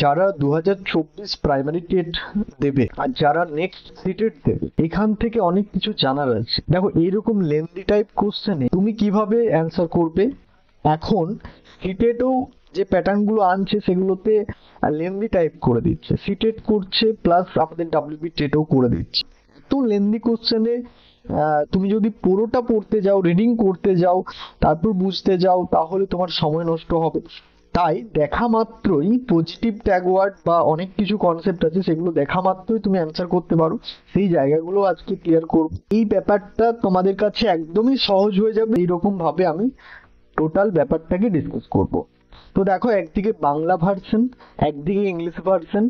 যারা 2024 primary TET দেবে আর যারা নেক্সট সিটেট দেবে, এখান থেকে অনেক কিছু জানার আছে। দেখো, এইরকম লেন্দি টাইপ কোশ্চেনে তুমি কিভাবে অ্যান্সার করবে। এখন সিটেটও যে প্যাটার্নগুলো আনছে সেগুলোতে লেন্দি টাইপ করে দিচ্ছে, সিটেট করছে প্লাস আমাদের ডাব্লিউবি টেটও করে দিচ্ছে। তো লেন্দি কোশ্চেনে তুমি যদি পুরোটা পড়তে যাও, রিডিং করতে যাও, তারপর বুঝতে যাও, তাহলে তোমার সময় নষ্ট হবে। তাই দেখা মাত্রই পজিটিভ ট্যাগ ওয়ার্ড বা অনেক কিছু কনসেপ্ট আছে, সেগুলো দেখা মাত্রই তুমি অ্যান্সার করতে পারো। সেই জায়গাগুলো আজকে ক্লিয়ার করব। এই ব্যাপারটা তোমাদের কাছে একদমই সহজ হয়ে যাবে, এইরকম ভাবে আমি টোটাল ব্যাপারটাকে ডিসকাস করব। তো দেখো, একদিকে বাংলা ভার্সন, একদিকে ইংলিশ ভার্সন।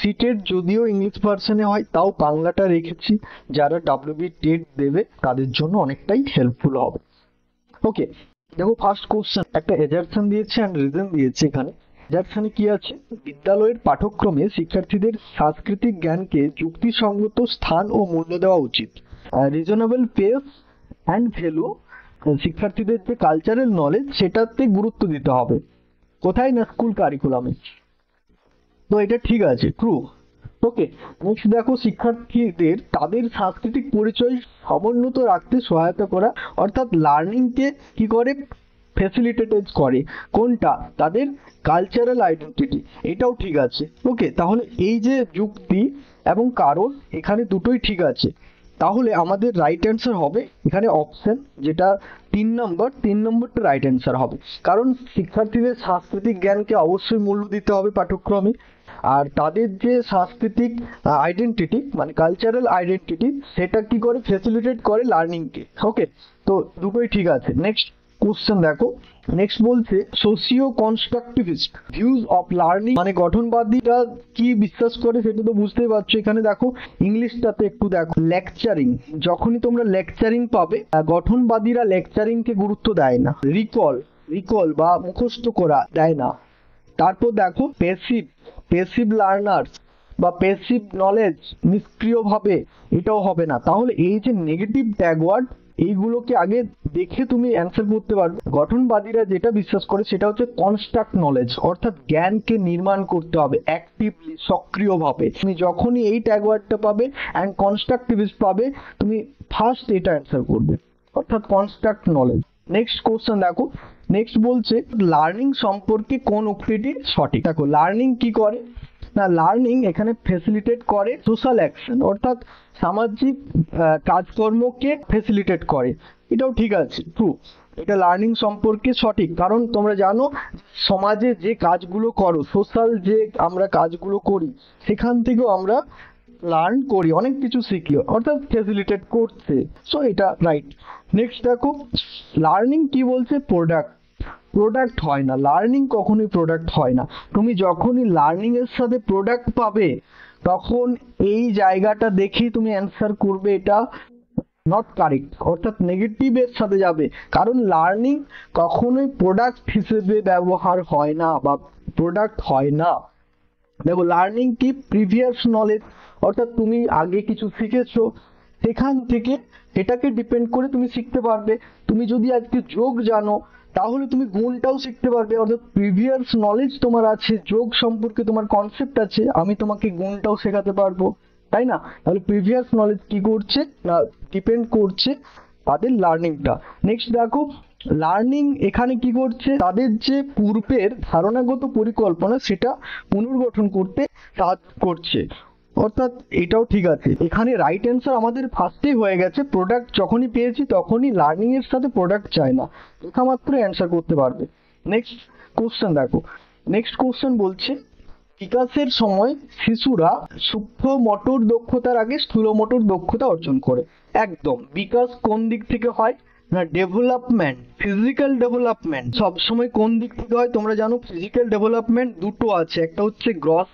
সিটেট যদিও ইংলিশ ভার্সনে হয়, তাও বাংলাটা রেখেছি, যারা ডাব্লিউবি টেট দেবে তাদের জন্য অনেকটাই হেল্পফুল হবে। ওকে, দেখো ফার্স্ট কোশ্চেন একটা এজারশন দিয়েছে অ্যান্ড রিজন দিয়েছে। এখানে এজারশনে কি আছে, বিদ্যালয়ের পাঠ্যক্রমে শিক্ষার্থীদের সাংস্কৃতিক জ্ঞানকে যুক্তিসঙ্গত স্থান ও মূল্য দেওয়া উচিত। রিজনেবল পেস অ্যান্ড ভ্যালু, শিক্ষার্থীদের যে কালচারাল নলেজ সেটাতে গুরুত্ব দিতে হবে। কোথায় না, স্কুল কারিকুলামে। তো এটা ঠিক আছে, ট্রু। ওকে, নেক্সট দেখো, শিক্ষার্থীদের তাদের সাংস্কৃতিক পরিচয় সমুন্নত রাখতে সহায়তা করা, অর্থাৎ লার্নিংকে কি করে, ফ্যাসিলিটেট করে। কোনটা, তাদের কালচারাল আইডেন্টিটি, এটাও ঠিক আছে। ওকে, তাহলে এই যে যুক্তি এবং কারণ, এখানে দুটোই ঠিক আছে। তাহলে আমাদের রাইট অ্যান্সার হবে এখানে অপশন, যেটা 3 নম্বরটা রাইট অ্যান্সার হবে। কারণ শিক্ষার্থীদের সাংস্কৃতিক জ্ঞানকে অবশ্যই মূল্য দিতে হবে পাঠ্যক্রমে, আর তাদের যে সাংস্কৃতিক আইডেন্টিটি মানে কালচারাল আইডেন্টিটি, সেটা কি করে, ফ্যাসিলিটেট করে লার্নিংকে। ওকে, তো দুটোই ঠিক আছে। নেক্সট কোশ্চেন দেখো, নেক্সট বলছে socio constructivist views of learning, মানে গঠনবাদীরা কি বিশ্বাস করে সেটা তো বুঝতেই পারছো। এখানে দেখো ইংলিশটাতে একটু দেখো, লেকচারিং, যখনই তোমরা লেকচারিং পাবে, গঠনবাদীরা লেকচারিংকে গুরুত্ব দেয় না। রিকল বা মুখস্থ করা দেয় না। তারপর দেখো পেসিভ লার্নার্স বা পেসিভ নলেজ, নিষ্ক্রিয়ভাবে, এটাও হবে না। তাহলে এই যে নেগেটিভ ট্যাগ ওয়ার্ড, এইগুলোকে আগে দেখে তুমি অ্যান্সার করতে পারবে। গঠনবাদীরা যেটা বিশ্বাস করে সেটা হচ্ছে কনস্ট্রাক্ট নলেজ, অর্থাৎ জ্ঞানকে নির্মাণ করতে হবে অ্যাক্টিভলি, সক্রিয়ভাবে। তুমি যখনই এই ট্যাগ ওয়ার্ডটা পাবে অ্যান্ড কনস্ট্রাকটিভিস্ট পাবে, তুমি ফার্স্ট এটা অ্যান্সার করবে, অর্থাৎ কনস্ট্রাক্ট নলেজ। নেক্সট কোশ্চেন দেখো, নেক্সট বলছে লার্নিং সম্পর্কে কোন উক্তিটি সঠিক। দেখো, লার্নিং কি করে না, লার্নিং এখানে ফ্যাসিলিটেট করে সোশ্যাল অ্যাকশন, অর্থাৎ সামাজিক কাজকর্মকে ফ্যাসিলিটেট করে। এটাও ঠিক আছে, ট্রু। এটা লার্নিং সম্পর্কে সঠিক, কারণ তোমরা জানো সমাজে যে কাজগুলো করো, সোশ্যাল যে আমরা কাজগুলো করি, সেখান থেকেও আমরা লার্ন করি, অনেক কিছু শিখি, অর্থাৎ ফ্যাসিলিটেট করছে। সো এটা রাইট। নেক্সট দেখো, লার্নিং কি বলছে, প্রোডাক্ট হয় না। লার্নিং কখনোই প্রোডাক্ট হয় না। তুমি যখনই লার্নিং এর সাথে প্রোডাক্ট পাবে, তখন এই জায়গাটা দেখেই তুমি অ্যান্সার করবে এটা নট কারেক্ট, অর্থাৎ নেগেটিভের সাথে যাবে। কারণ লার্নিং কখনোই প্রোডাক্ট হিসেবে ব্যবহার হয় না বা প্রোডাক্ট হয় না। দেখো, লার্নিং কি, প্রিভিয়াস নলেজ, অর্থাৎ তুমি আগে কিছু শিখেছো, সেখান থেকে এটাকে ডিপেন্ড করে তুমি শিখতে পারবে। তুমি যদি আজকে যোগ জানো, তাহলে তুমি গুণটাও শিখতে পারবে, অর্থাৎ প্রিভিয়াস নলেজ তোমার আছে, যোগ সম্পর্কে তোমার কনসেপ্ট আছে, আমি তোমাকে গুণটাও শেখাতে পারবো, তাই না? তাহলে প্রিভিয়াস নলেজ কি করছে না, ডিপেন্ড করছে তাদের লার্নিংটা। নেক্সট দেখো, লার্নিং এখানে কি করছে, তাদের যে পূর্বের ধারণাগত পরিকল্পনা সেটা পুনর্গঠন করতে সাহায্য করছে, অর্থাৎ এটাও ঠিক আছে। এখানে রাইট অ্যান্সার আমাদের ফার্স্টেই হয়ে গেছে, প্রোডাক্ট যখনই পেয়েছি তখনই লার্নিং এর সাথে প্রোডাক্ট চাই না, লেখা মাত্র অ্যান্সার করতে পারবে। নেক্সট কোশ্চেন দেখো, নেক্সট কোশ্চেন বলছে বিকাশের সময় শিশুরা সূক্ষ্ম মোটর দক্ষতার আগে স্থূল মোটর দক্ষতা অর্জন করে। একদম, বিকাশ কোন দিক থেকে হয় না, ডেভেলপমেন্ট, ফিজিক্যাল ডেভেলপমেন্ট সবসময় কোন দিক থেকে হয় তোমরা জানো। ফিজিক্যাল ডেভেলপমেন্ট দুটো আছে, একটা হচ্ছে গ্রস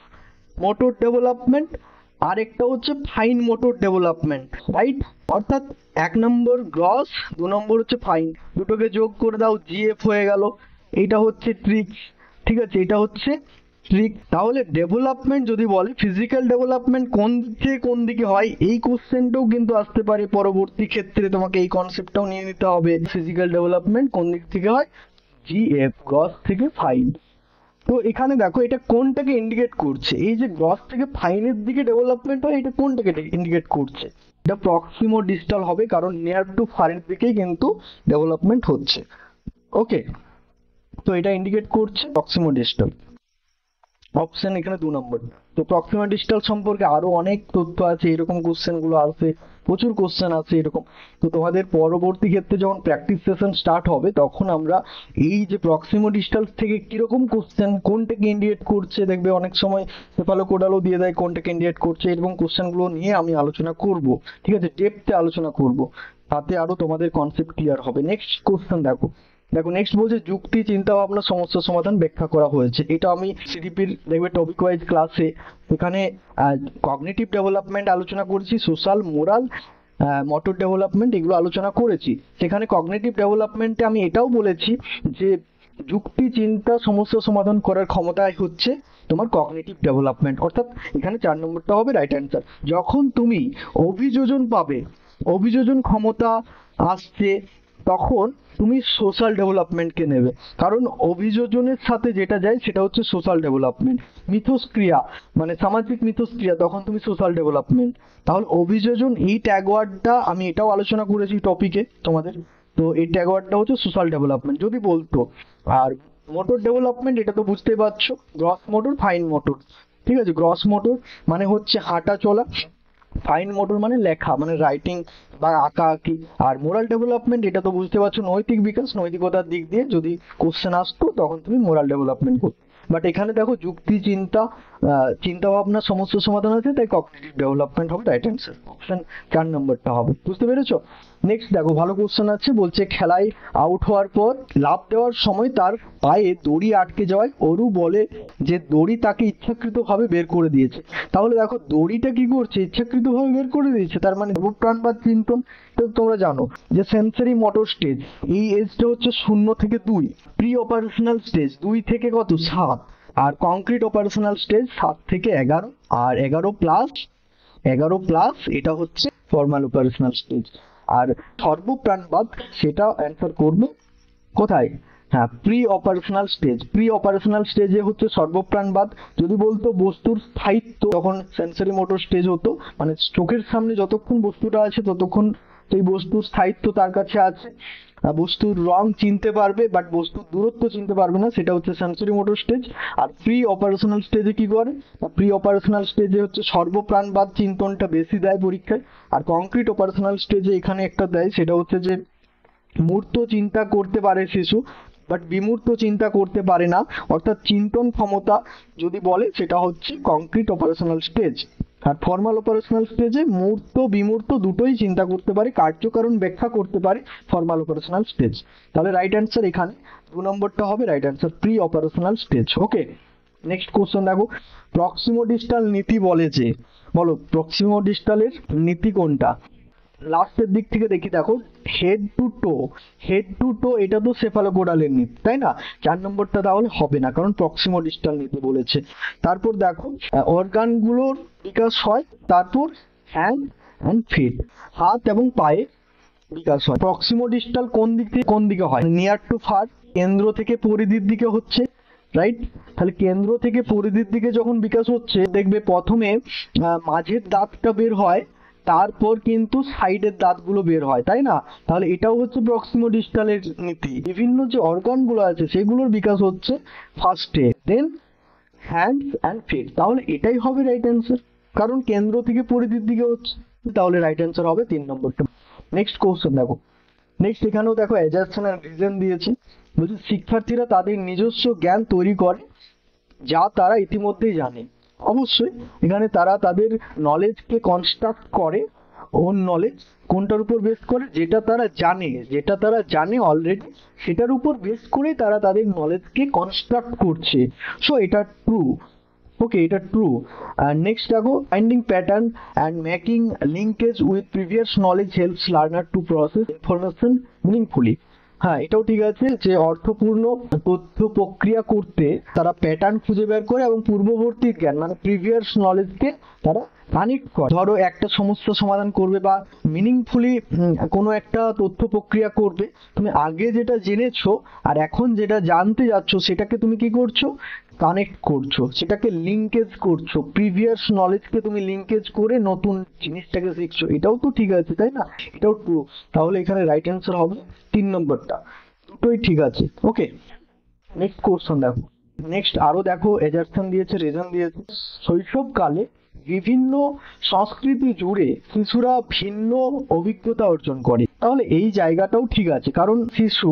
মোটর ডেভেলপমেন্ট, আর একটা হচ্ছে ফাইন মোটর ডেভেলপমেন্ট, রাইট? অর্থাৎ 1 নম্বর গ্রস, 2 নম্বর হচ্ছে ফাইন, দুটোকে যোগ করে দাও, জিএফ হয়ে গেল। এইটা হচ্ছে ট্রিক্স, ঠিক আছে, এটা হচ্ছে ট্রিক। তাহলে ডেভেলপমেন্ট যদি বলে, ফিজিক্যাল ডেভেলপমেন্ট কোন থেকে কোন দিকে হয়, এই কোশ্চেনটাও কিন্তু আসতে পারে পরবর্তী ক্ষেত্রে, তোমাকে এই কনসেপ্টটাও নিয়ে নিতে হবে। ফিজিক্যাল ডেভেলপমেন্ট কোন দিক থেকে হয়, জিএফ, গ্রস থেকে ফাইন। তো এখানে দেখো এটা কোনটাকে ইন্ডিকেট করছে, এই যে গ্রস থেকে ফাইনের দিকে ডেভেলপমেন্ট হয় এটা কোনটাকে ইন্ডিকেট করছে, এটা প্রক্সিমো ডিস্টাল হবে, কারণ নিয়ার টু ফারের দিকেই কিন্তু ডেভেলপমেন্ট হচ্ছে। ওকে, তো এটা ইন্ডিকেট করছে প্রক্সিমো ডিস্টাল। অপশন এখানে 2 নম্বর। তো প্রক্সিমা ডিস্টাল সম্পর্কে আরো অনেক তথ্য আছে, এরকম কোশ্চেন গুলো আসে, প্রচুর কোশ্চেন আছে এরকম। তো তোমাদের পরবর্তী ক্ষেত্রে যখন প্র্যাকটিস সেশন স্টার্ট হবে তখন আমরা এই যে প্রক্সিমো ডিস্টাল থেকে কিরকম কোশ্চেন, কোনটাকে ইন্ডিকেট করছে, দেখবে অনেক সময় সেফালোকোডালও দিয়ে দেয় কোনটাকে ইন্ডিকেট করছে, এরকম কোশ্চেন গুলো নিয়ে আমি আলোচনা করব, ঠিক আছে, ডেপথে আলোচনা করব, তাতে আরো তোমাদের কনসেপ্ট ক্লিয়ার হবে। নেক্সট কোশ্চেন দেখো, নেক্সট বলছে যুক্তি, চিন্তা ভাবনা, সমস্যা সমাধান ব্যাখ্যা করা হয়েছে। এটা আমি সিডিপির দেখবে টপিক ওয়াইজ ক্লাসে এখানে কগনিটিভ ডেভেলপমেন্ট আলোচনা করেছি, সোশ্যাল, মোরাল, মোটর ডেভেলপমেন্ট এগুলো আলোচনা করেছি। সেখানে কগনিটিভ ডেভেলপমেন্টে আমি এটাও বলেছি যে যুক্তি, চিন্তা, সমস্যা সমাধান করার ক্ষমতাই হচ্ছে তোমার কগনিটিভ ডেভেলপমেন্ট, অর্থাৎ এখানে 4 নম্বরটা হবে রাইট অ্যান্সার। যখন তুমি অভিযোজন পাবে, অভিযোজন ক্ষমতা আসছে, তখন তুমি সোশ্যাল ডেভেলপমেন্টকে নেবে, কারণ অভিযোজনের সাথে যেটা যায় সেটা হচ্ছে সোশ্যাল ডেভেলপমেন্ট। মিথস্ক্রিয়া মানে সামাজিক মিথস্ক্রিয়া, তখন তুমি সোশ্যাল ডেভেলপমেন্ট। তাহলে অভিযোজন এই ট্যাগ ওয়ার্ডটা আমি এটাও আলোচনা করেছি টপিকে তোমাদের, তো এই ট্যাগ ওয়ার্ডটা হচ্ছে সোশ্যাল ডেভেলপমেন্ট যদি বলতো। আর মোটর ডেভেলপমেন্ট এটা তো বুঝতেই পারছো, গ্রস মোটর, ফাইন মোটর, ঠিক আছে। গ্রস মোটর মানে হচ্ছে হাঁটা চলা, ফাইন মোটর মানে লেখা মানে রাইটিং বা আঁকা আঁকি। আর মোরাল ডেভেলপমেন্ট এটা তো বুঝতে পারছো নৈতিক বিকাশ, নৈতিকতার দিক দিয়ে যদি কোশ্চেন আসতো তখন তুমি মোরাল ডেভেলপমেন্ট করতে। বাট এখানে দেখো যুক্তি, চিন্তা, চিন্তা ভাবনা, সমস্যা সমাধান আছে, তাই কগনিটিভ ডেভেলপমেন্ট হবে রাইট অ্যান্সার। অপশন 4 নম্বরটা হবে, বুঝতে পেরেছো। নেক্সট দেখো ভালো কোশ্চেন আছে, বলছে খেলায় আউট হওয়ার পর লাফ দেওয়ার সময় তার পায়ে দড়ি আটকে যাওয়ায় অরু বলে যে দড়ি তাকে ইচ্ছাকৃতভাবে বের করে দিয়েছে। তাহলে দেখো দড়িটা কি করছে, ইচ্ছাকৃতভাবে বের করে দিয়েছে, তার মানে প্রাণ বা চিন্তন। তো তোমরা জানো যে সেন্সরি মোটর স্টেজ, এই এজটা হচ্ছে 0 থেকে 2, প্রি অপারেশনাল স্টেজ 2 থেকে কত 7, আর কংক্রিট অপারেশনাল স্টেজ 7 থেকে 11, আর 11 প্লাস এটা হচ্ছে ফর্মাল অপারেশনাল স্টেজ। আর সর্বপ্রাণবাদ সেটা অ্যান্সার করবে কোথায়, হ্যাঁ pre operational stage. Pre operational স্টেজে হচ্ছে সর্বপ্রাণবাদ। যদি বলতো বস্তুর স্থায়িত্ব তখন সেন্সরি মোটর স্টেজ হতো, মানে চোখের সামনে যতক্ষণ বস্তুটা আছে ততক্ষণ সেই বস্তুর স্থায়িত্ব তার কাছে আছে, বস্তুর রং চিনতে পারবে বাট বস্তুর দূরত্ব চিনতে পারবে না, সেটা হচ্ছে সেন্সরি মোটর স্টেজ। আর প্রি অপারেশনাল স্টেজে কি করে, প্রি অপারেশনাল স্টেজে হচ্ছে সর্বপ্রাণবাদ চিন্তনটা বেশি দেয় পরীক্ষায়। আর কংক্রিট অপারেশনাল স্টেজে এখানে একটা দেয়, সেটা হচ্ছে যে মূর্ত চিন্তা করতে পারে শিশু বাট বিমূর্ত চিন্তা করতে পারে না, অর্থাৎ চিন্তন ক্ষমতা যদি বলে সেটা হচ্ছে কংক্রিট অপারেশনাল স্টেজ। আর ফর্মাল অপারেশনাল স্টেজে মূর্ত বিমূর্ত দুটোই চিন্তা করতে পারে, কার্যকারণ ব্যাখ্যা করতে পারে ফর্মাল অপারেশনাল স্টেজ। তাহলে রাইট অ্যান্সার এখানে 2 নম্বরটা হবে right answer, pre operational stage. Okay, next question দেখো, প্রক্সিমোডিস্টাল নীতি বলে যে, বলো প্রক্সিমোডিস্টালের নীতি কোনটা। লাস্টের দিক থেকে দেখি, দেখো head to toe, head to toe এটা তো সেফালোপোডালের নীতি, তাই না। 4 নম্বরটা তাহলে হবে না, কারণ প্রক্সিমোডিস্টাল নীতি বলেছে। তারপর দেখো অর্গানগুলোর বিকাশ হয়, তারপর হ্যান্ড অ্যান্ড ফিট, হাত এবং পায়ে বিকাশ হয়। প্রক্সিমোডিস্টাল কোন দিক থেকে কোন দিকে হয়, নিয়ার টু ফার, কেন্দ্র থেকে পরিধির দিকে হচ্ছে, রাইট। তাহলে কেন্দ্র থেকে পরিধির দিকে যখন বিকাশ হচ্ছে দেখবে প্রথমে মাঝের দাঁতটা বের হয়, তারপর কিন্তু সাইডের দাঁতগুলো বের হয়, তাই না। তাহলে এটাও হচ্ছে প্রক্সিমোডিস্টালের নীতি, বিভিন্ন যে অর্গানগুলো আছে সেগুলোর বিকাশ হচ্ছে ফার্স্টে, দেন হ্যান্ডস অ্যান্ড ফিট। তাহলে এটাই হবে রাইট অ্যান্সার, কারণ কেন্দ্র থেকে পরিধির দিকে হচ্ছে। তাহলে রাইট অ্যান্সার হবে 3 নম্বরটা। নেক্সট কোশ্চেন দেখো, নেক্সট এখানেও দেখো অ্যাজারশন এন্ড রিজন দিয়েছে, বলছে শিক্ষার্থীরা তাদের নিজস্ব জ্ঞান তৈরি করে যা তারা ইতিমধ্যেই জানে। অবশ্যই এখানে তারা তাদের নলেজকে কনস্ট্রাক্ট করে, ওন নলেজ কোনটার উপর বেস করে, যেটা তারা জানে, যেটা তারা জানে অলরেডি সেটার উপর বেস করে তারা তাদের নলেজকে কনস্ট্রাক্ট করছে। সো এটা ট্রু, ওকে এটা ট্রু। নেক্সট দেখো finding pattern and making linkage with previous knowledge helps learner to process information meaningfully. হ্যাঁ এটাও ঠিক আছে যে অর্থপূর্ণ তথ্য প্রক্রিয়া করতে তারা প্যাটার্ন খুঁজে বের করে এবং পূর্ববর্তী জ্ঞান মানে প্রিভিয়াস নলেজকে তারা কানেক্ট করে। ধরো একটা সমস্যা সমাধান করবে বা মিনিংফুলি কোনো একটা তথ্য প্রক্রিয়া করবে, তুমি আগে যেটা জেনেছো আর এখন যেটা জানতে যাচ্ছ সেটাকে তুমি কি করছো, কানেক্ট করছো, সেটাকে লিঙ্কেজ করছো, প্রিভিয়াস নলেজকে তুমি লিঙ্কেজ করে নতুন জিনিসটাকে শিখছো, এটাও তো ঠিক আছে তাই না? এটাও ট্রু। তাহলে এখানে রাইট অ্যান্সার হবে 3 নম্বরটা, দুটোই ঠিক আছে। ওকে, নেক্সট কোশ্চেন দেখো। নেক্সট আরো দেখো, এজারসন দিয়েছে, রিজন দিয়েছে। শৈশবকালে বিভিন্ন সংস্কৃতি জুড়ে শিশুরা ভিন্ন অভিজ্ঞতা অর্জন করে। তাহলে এই জায়গাটাও ঠিক আছে, কারণ শিশু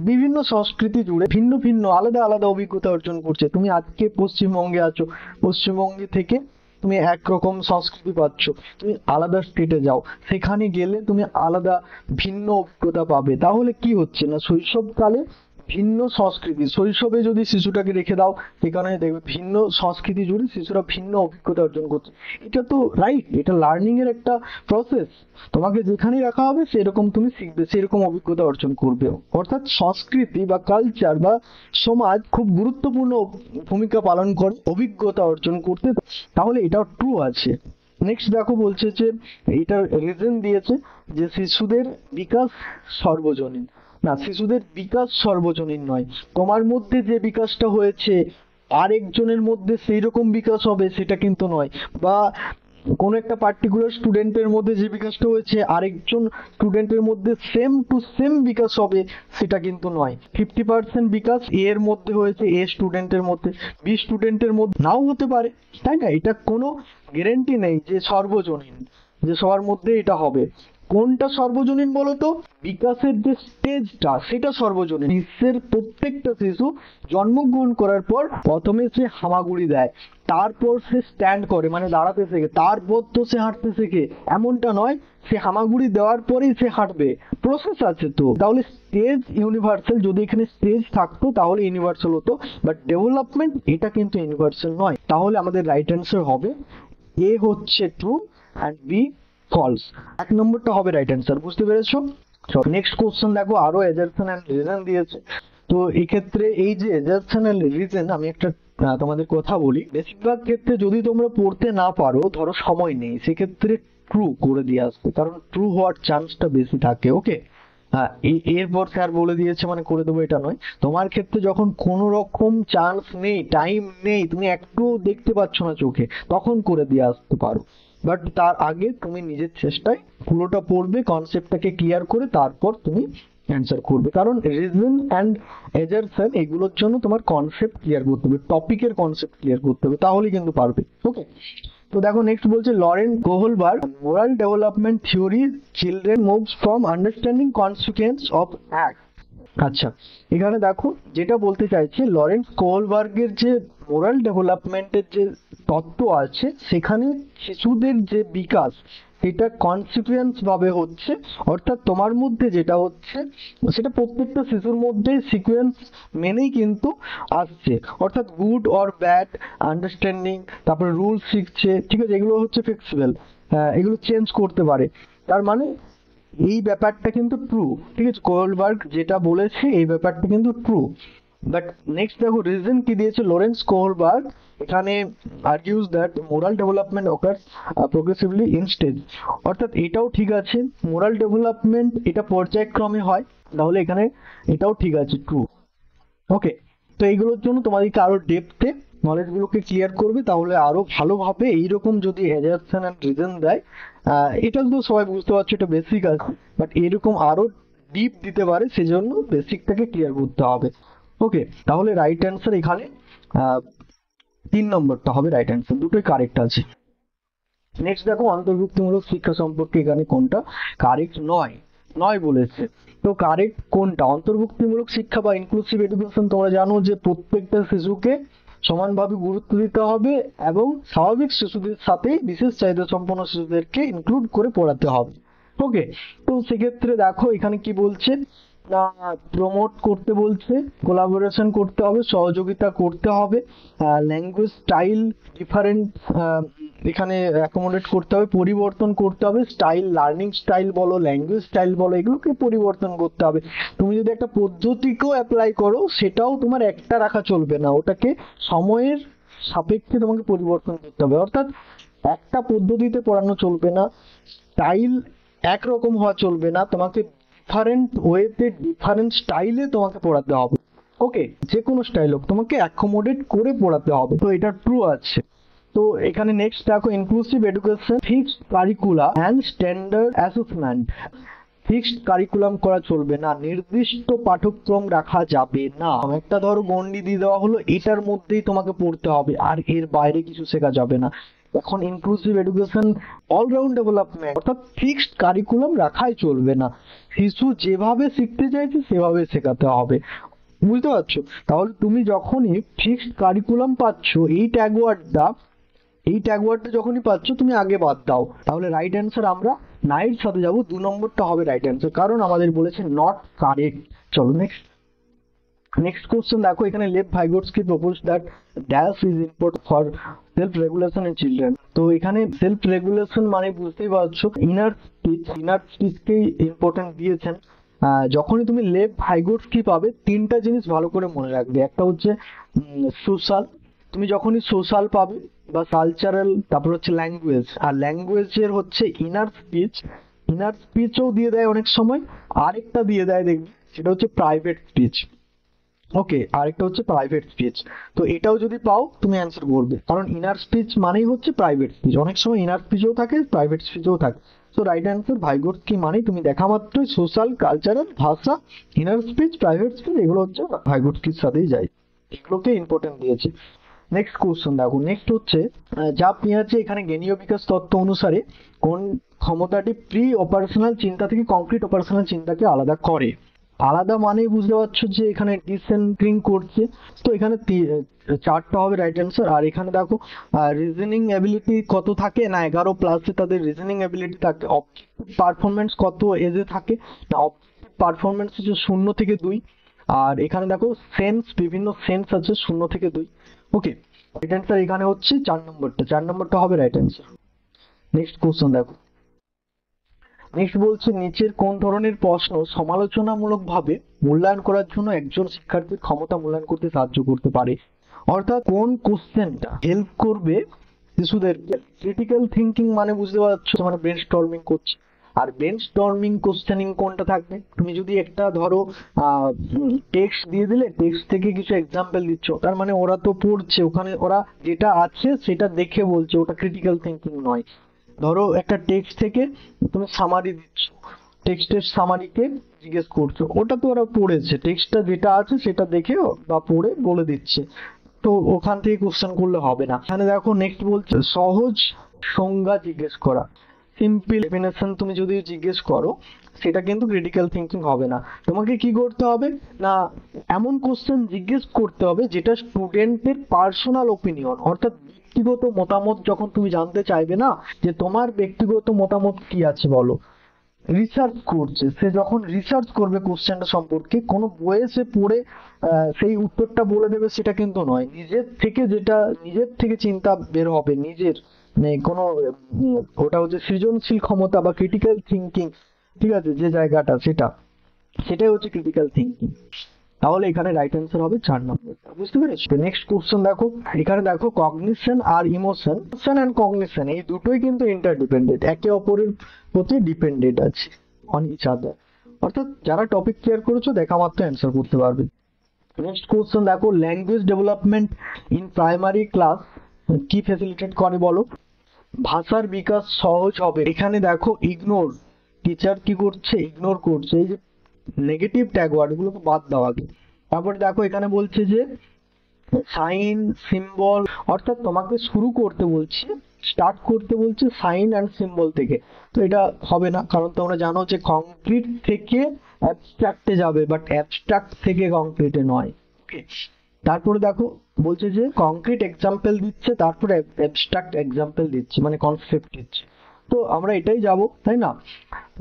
বিভিন্ন সংস্কৃতি জুড়ে ভিন্ন ভিন্ন আলাদা আলাদা অভিজ্ঞতা অর্জন করছে। তুমি আজকে পশ্চিমবঙ্গে আছো, পশ্চিমবঙ্গে থেকে তুমি একরকম সংস্কৃতি পাচ্ছ, তুমি আলাদা স্টেটে যাও, সেখানে গেলে তুমি আলাদা ভিন্ন অভিজ্ঞতা পাবে। তাহলে কি হচ্ছে না, শৈশবকালে ভিন্ন সংস্কৃতি, শৈশবে যদি শিশুটাকে রেখে দাও সেখানে দেখবে ভিন্ন সংস্কৃতি জুড়ে শিশুরা ভিন্ন অভিজ্ঞতা অর্জন করছে। এটা তো রাইট, এটা লার্নিং এর একটা প্রসেস। তোমাকে যেখানে রাখা হবে সেরকম তুমি শিখবে, সেরকম অভিজ্ঞতা অর্জন করবে। অর্থাৎ সংস্কৃতি বা কালচার বা সমাজ খুব গুরুত্বপূর্ণ ভূমিকা পালন করে অভিজ্ঞতা অর্জন করতে। তাহলে এটাও ট্রু আছে। নেক্সট দেখো, বলছে যে এটার রিজন দিয়েছে যে শিশুদের বিকাশ সর্বজনীন। না, শিশুদের বিকাশ সর্বজনীন নয়। তোমার মধ্যে যে বিকাশটা হয়েছে আরেকজনের মধ্যে সেই রকম বিকাশ হবে সেটা কিন্তু নয়, বা কোনো একটা পার্টিকুলার স্টুডেন্টের মধ্যে যে বিকাশটা হয়েছে আরেকজন স্টুডেন্টের মধ্যে সেম টু সেম বিকাশ হবে সেটা কিন্তু নয়। 50% বিকাশ এ এর মধ্যে হয়েছে, এ স্টুডেন্টের মধ্যে, বি স্টুডেন্টের মধ্যে নাও হতে পারে, তাই না? এটা কোনো গ্যারেন্টি নেই যে সর্বজনীন, যে সবার মধ্যে এটা হবে। কোনটা সর্বজনীন বলতো? বিকাশের যে স্টেজটা সেটা সর্বজনীন। বিশ্বের প্রত্যেকটা শিশু জন্মগ্রহণ করার পর প্রথমে সে হামাগুড়ি দেয়, তারপর সে স্ট্যান্ড করে মানে দাঁড়াতে শেখে, তারপর তো সে হাঁটতে শেখে। এমনটা নয় সে হামাগুড়ি দেওয়ার পরেই সে হাঁটবে, প্রসেস আছে তো। তাহলে স্টেজ ইউনিভার্সাল, যদি এখানে স্টেজ থাকতো তাহলে ইউনিভার্সাল হতো, বাট ডেভেলপমেন্ট এটা কিন্তু ইউনিভার্সাল নয়। তাহলে আমাদের রাইট অ্যান্সার হবে এ হচ্ছে ট্রু অ্যান্ড বি ফলস। 1 নম্বরটা হবে রাইট অ্যান্সার, বুঝতে পেরেছো? নেক্সট কোশ্চেন দেখো, আরো এজারসন এন্ড রিজন দিয়েছে। তো এক্ষেত্রে এই যে এজারসন এন্ড রিজন, আমি একটা তোমাদের কথা বলি, বেশিরভাগ ক্ষেত্রে যদি তোমরা পড়তে না পারো, ধরো সময় নেই, সেক্ষেত্রে ট্রু করে দিয়ে আসবে, কারণ ট্রু হওয়ার চান্সটা বেশি থাকে। ওকে, হ্যাঁ, এরপর স্যার বলে দিয়েছে মানে করে দেবো এটা নয়। তোমার ক্ষেত্রে যখন কোনো রকম চান্স নেই, টাইম নেই, তুমি একটু দেখতে পাচ্ছ না চোখে, তখন করে দিয়ে আসতে পারো। বাট তার আগে তুমি নিজের চেষ্টায় পুরোটা পড়বে, কনসেপ্টটাকে ক্লিয়ার করে তারপর তুমি অ্যান্সার করবে। কারণ রিজন অ্যান্ড এজারশন এগুলোর জন্য তোমার কনসেপ্ট ক্লিয়ার করতে হবে, টপিকের কনসেপ্ট ক্লিয়ার করতে হবে, তাহলে কিন্তু পারবে। ওকে, তো দেখো নেক্সট বলছে Lawrence Kohlberg moral development theory, children moves from understanding consequence of act. আচ্ছা, এখানে দেখো যেটা বলতে চাইছে, লরেন্স কোহলবার্গের যে মোরাল ডেভেলপমেন্টের যে তত্ত্ব আছে, সেখানে শিশুদের যে বিকাশ সেটা কনসিকুয়েন্স ভাবে হচ্ছে। অর্থাৎ তোমার মধ্যে যেটা হচ্ছে সেটা প্রত্যেকটা শিশুর মধ্যে সিকুয়েন্স মেনেই কিন্তু আসছে। অর্থাৎ গুড অর ব্যাড আন্ডারস্ট্যান্ডিং, তারপরে রুল শিখছে, ঠিক আছে, এগুলো হচ্ছে ফ্লেক্সিবল, এগুলো চেঞ্জ করতে পারে। তার মানে এই ব্যাপারটা কিন্তু ট্রু, ঠিক আছে, কোহলবার্গ যেটা বলেছে এই ব্যাপারটা কিন্তু ট্রু। বাট নেক্সট দেখো রিজন কি দিয়েছে লরেন্স কোহলবার্গ, এখানে argues that moral development occurs progressively in stage. অর্থাৎ এটাও ঠিক আছে, মোরাল ডেভেলপমেন্ট এটা পর্যায়ক্রমে হয়, তাহলে এখানে এটাও ঠিক আছে, ট্রু। ওকে, তো এইগুলোর জন্য তোমাদেরকে আরো ডেপথে নলেজগুলোকে ক্লিয়ার করবে, তাহলে আরো ভালোভাবে এইরকম যদি অ্যাজারশন এন্ড রিজন দেয়, এটা তো সবাই বুঝতে পারছো এটা বেসিক আছে, বাট এরকম আরো ডিপ দিতে পারে, সেজন্য বেসিকটাকে ক্লিয়ার করতে হবে। ওকে, তাহলে রাইট অ্যান্সার এখানে 3 নম্বরটা হবে রাইট অ্যান্সার, দুটোই কারেক্ট আছে। নেক্সট দেখো অন্তর্ভুক্তিমূলক শিক্ষা সম্পর্কে এখানে কোনটা কারেক্ট নয়, নয় বলেছে। তো কারেক্ট কোনটা? অন্তর্ভুক্তিমূলক শিক্ষা বা ইনক্লুসিভ এডুকেশন, তোমরা জানো যে প্রত্যেকটা শিশুকে সমানভাবে গুরুত্ব দিতে হবে এবং স্বাভাবিক শিশুদের সাথে বিশেষ চাহিদা সম্পন্ন শিশুদেরকে ইনক্লুড করে পড়াতে হবে। ওকে, তো সেক্ষেত্রে দেখো এখানে কি বলছে না, প্রমোট করতে বলছে, কোলাবোরেশন করতে হবে, সহযোগিতা করতে হবে, ল্যাঙ্গুয়েজ স্টাইল ডিফারেন্ট এখানে অ্যাকোমোডেট করতে হবে, পরিবর্তন করতে হবে, স্টাইল লার্নিং স্টাইল বলো, ল্যাঙ্গুয়েজ স্টাইল বলো, এগুলোকে পরিবর্তন করতে হবে। তুমি যদি একটা পদ্ধতিকেও অ্যাপ্লাই করো সেটাও তোমার একটা রাখা চলবে না, ওটাকে সময়ের সাপেক্ষে তোমাকে পরিবর্তন করতে হবে। অর্থাৎ একটা পদ্ধতিতে পড়ানো চলবে না, স্টাইল একরকম হওয়া চলবে না, তোমাকে ডিফারেন্ট ওয়েতে ডিফারেন্ট স্টাইলে তোমাকে পড়াতে হবে। ওকে, যে কোনো স্টাইল হোক তোমাকে অ্যাকোমোডেট করে পড়াতে হবে, তো এটা ট্রু আছে। তো এখানে নেক্সট দেখো, inclusive education, fixed curricula and standard assessment. Fixed curriculum করা চলবে না, নির্দিষ্ট পাঠ্যক্রম রাখা যাবে না। একটা ধরো গন্ডি দিয়ে দেওয়া হলো, এটার মধ্যেই তোমাকে পড়তে হবে, আর এর বাইরে কিছু শেখা যাবে না। এখন ইনক্লুসিভ এডুকেশন, অলরাউন্ড ডেভেলপমেন্ট, অর্থাৎ ফিক্সড কারিকুলাম রাখাই চলবে না, শিশু যেভাবে শিখতে চাইছে সেভাবে শেখাতে হবে। বুঝতে পারছো? তাহলে তুমি যখনই ফিক্সড কারিকুলাম পাচ্ছ, এই ট্যাগ ওয়ার্ডটা যখনই পাচ্ছ তুমি আগে বাদ দাও। তাহলে রাইট অ্যান্সার আমরা নাইট সাথে যাব, 2 নম্বরটা হবে রাইট অ্যান্সার, কারণ আমাদের বলেছে নট কারেক্ট। চলো নেক্সট কোশ্চেন দেখো, এখানে Lev Vygotsky propose that dash is important for self regulation in children. তো এখানে সেলফ রেগুলেশন মানে বুঝতেই পারছো ইনার স্পিচকেই ইম্পর্টেন্ট দিয়েছেন। যখনই তুমি লেভ ভাইগোটস্কি পাবে, 3টা জিনিস ভালো করে মনে রাখবে। একটা হচ্ছে সোশ্যাল, তুমি যখনই সোশ্যাল পাবে বা কালচারাল, তারপর হচ্ছে ল্যাঙ্গুয়েজ, আর ল্যাঙ্গুয়েজের হচ্ছে ইনার স্পিচও দিয়ে দেয় অনেক সময়, আরেকটা দিয়ে দেয় দেখবি, সেটা হচ্ছে প্রাইভেট স্পিচ। ওকে, আরেকটা হচ্ছে প্রাইভেট স্পিচ। তো এটাও যদি পাও তুমি অ্যান্সার করবে, কারণ ইনার স্পিচ মানেই হচ্ছে প্রাইভেট স্পিচ, অনেক সময় ইনার স্পিচও থাকে প্রাইভেট স্পিচও থাকে। তো রাইট অ্যান্সার ভাইগোটস্কি মানে তুমি দেখা মাত্রই সোশ্যাল, কালচারাল, ভাষা, ইনার স্পিচ, প্রাইভেট স্পিচ, এগুলো হচ্ছে ভাইগোটস্কির সাথেই যায়, এগুলোকে ইম্পর্টেন্ট দিয়েছে। নেক্সট কোশ্চেন দেখো, নেক্সট হচ্ছে যা পেয়েছে এখানে জ্ঞানীয় বিকাশ তত্ত্ব অনুসারে কোন ক্ষমতাটি প্রি অপারেশনাল চিন্তা থেকে কংক্রিট অপারেশনাল চিন্তাকে আলাদা করে। আলাদা মানেই বুঝতে পারছো যে এখানে ডিসেন্ট্রিং করছে। তো এখানে 4টা হবে রাইট অ্যান্সার। আর এখানে দেখো রিজনিং এবিলিটি কত থাকে না 11 প্লাসে তাদের রিজনিং এবিলিটি থাকে। অবজেক্টিভ পারফরমেন্স কত এজে থাকে না অবজেক্টিভ পারফরমেন্স হচ্ছে 0 থেকে 2। আর এখানে দেখো সেন্স, বিভিন্ন সেন্স আছে 0 থেকে 2। ওকে, রাইট অ্যান্সার এখানে হচ্ছে 4 নম্বরটা হবে রাইট অ্যান্সার। নেক্সট কোশ্চেন দেখো, নেক্সট বলছে নিচের কোন ধরনের প্রশ্ন সমালোচনামূলকভাবে মূল্যায়ন করার জন্য একজন শিক্ষার্থীর ক্ষমতা মূল্যায়ন করতে সাহায্য করতে পারে। অর্থাৎ কোন কোশ্চেনটা হেল্প করবে শিশুদেরকে। ক্রিটিক্যাল থিঙ্কিং মানে বুঝতে পারছো, মানে ব্রেন স্টর্মিং করছে। আর ব্রেন স্টর্মিং কোশ্চেনিং কোনটা থাকবে, তুমি যদি একটা ধরো টেক্সট দিয়ে দিলে, টেক্সট থেকে কিছু এক্সাম্পল দিচ্ছ, তার মানে ওরা তো পড়ছে, ওখানে ওরা যেটা আছে সেটা দেখে বলছে, ওটা ক্রিটিক্যাল থিঙ্কিং নয়। ধরো একটা টেক্সট থেকে তুমি সামারি দিচ্ছ, টেক্সটের সামারিকে জিজ্ঞেস করছো, ওটা তো ওরা পড়েছে, টেক্সটটা যেটা আছে সেটা দেখে বা পড়ে বলে দিচ্ছে, তো ওখান থেকে কোশ্চেন করলে হবে না। এখানে দেখো নেক্সট বলছে সহজ সংজ্ঞা জিজ্ঞেস করা, সিম্পল ডেফিনেশন তুমি যদি জিজ্ঞেস করো, সেটা কিন্তু ক্রিটিক্যাল থিঙ্কিং হবে না। তোমাকে কি করতে হবে না, এমন কোশ্চেন জিজ্ঞেস করতে হবে যেটা স্টুডেন্টের পার্সোনাল ওপিনিয়ন, অর্থাৎ ব্যক্তিগত মতামত যখন তুমি জানতে চাইবে না, যে তোমার ব্যক্তিগত মতামত কি আছে বলো। রিসার্চ করছে, সে যখন রিসার্চ করবে কোশ্চেনটা সম্পর্কে, কোনো বইয়ে সে পড়ে সেই উত্তরটা বলে দেবে সেটা কিন্তু নয়, নিজের থেকে চিন্তা বের হবে, নিজের মানে কোনো ওটা হচ্ছে সৃজনশীল ক্ষমতা বা ক্রিটিক্যাল থিঙ্কিং, ঠিক আছে, যে জায়গাটা সেটাই হচ্ছে ক্রিটিক্যাল থিঙ্কিং। তাহলে এখানে রাইট অ্যান্সার হবে 4 নম্বর। বুঝতে পেরেছো? নেক্সট কোশ্চেন দেখো, এখানে দেখো কগনিশন আর ইমোশন এন্ড কগনিশন এই দুটোই কিন্তু ইন্টারডিপেন্ডেন্ট, একে অপরের প্রতি ডিপেন্ডেন্ট আছে অন ইচ আদার। অর্থাৎ যারা টপিক ক্লিয়ার করেছো দেখা মাত্র অ্যান্সার করতে পারবে। নেক্সট কোশ্চেন দেখো, language development in primary class কি ফ্যাসিলিটেট করে বলো। ভাষার বিকাশ সহজ হবে। এখানে দেখো ইগনোর, টিচার কি করছে, ইগনোর করছে, এই যে নেগেটিভ ট্যাগ ওয়ার্ড গুলোকে বাদ দাও আগে। তারপরে দেখো এখানে বলছে যে সাইন সিম্বল, অর্থাৎ তোমাকে স্টার্ট করতে বলছে সাইন অ্যান্ড সিম্বল থেকে। তো এটা হবে না, কারণ তোমরা জানো যে কংক্রিট থেকে অ্যাবস্ট্রাক্টে যাবে, বাট অ্যাবস্ট্রাক্ট থেকে কংক্রিটে নয়। ওকে, তারপরে দেখো বলছে যে কংক্রিট এক্সাম্পল দিচ্ছে, তারপরে অ্যাবস্ট্রাক্ট এক্সাম্পল দিচ্ছে, মানে কনসেপ্ট দিচ্ছে। তো আমরা এটাই যাব, তাই না?